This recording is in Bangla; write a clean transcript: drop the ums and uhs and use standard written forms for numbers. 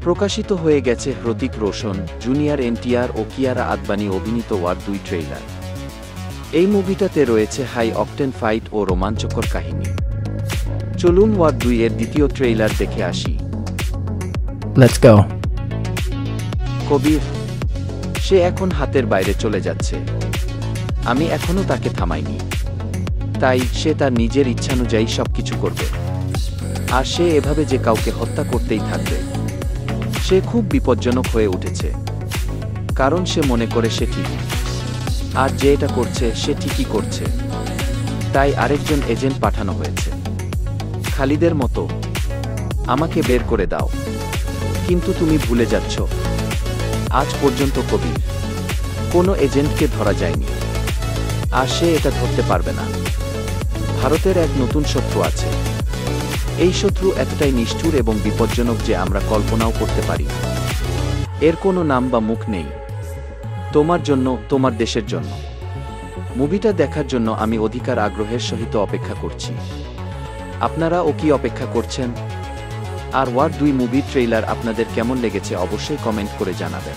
প্রকাশিত হয়ে গেছে হৃতিক রোশন, জুনিয়র এনটিআর ও কিয়ারা আদবানি অভিনীত ওয়ার 2 ট্রেইলার। এই মুভিটাতে রয়েছে হাই অকটেন ফাইট ও রোমাঞ্চকর কাহিনী। চলুন ওয়ার 2 এর দ্বিতীয় ট্রেইলার দেখে আসি। Let's go. কবির, সে এখন হাতের বাইরে চলে যাচ্ছে। আমি এখনো তাকে থামাইনি। তাই সে তার নিজের ইচ্ছানুযায়ী সবকিছু করবে। আর সে এভাবে যে কাউকে হত্যা করতেই থাকবে। সে খুব বিপজ্জনক হয়ে উঠেছে। কারণ সে মনে করে সে ঠিক। আর যে এটা করছে সে ঠিকই করছে। তাই আরেকজন এজেন্ট পাঠানো হয়েছে। খালিদের মতো। আমাকে বের করে দাও। কিন্তু তুমি ভুলে যাচ্ছ, আজ পর্যন্ত কবির কোনো এজেন্টকে ধরা যায়নি। আর সে এটা ধরতে পারবে না। ভারতের এক নতুন শত্রু আছে। এই শত্রু এতটাই নিষ্ঠুর এবং বিপজ্জনক যে আমরা কল্পনাও করতে পারি না। এর কোনো নাম বা মুখ নেই। তোমার জন্য, তোমার দেশের জন্য। মুভিটা দেখার জন্য আমি অধিকার আগ্রহের সহিত অপেক্ষা করছি। আপনারাও কি অপেক্ষা করছেন? আর ওয়ার 2 মুভির ট্রেইলার আপনাদের কেমন লেগেছে অবশ্যই কমেন্ট করে জানাবেন।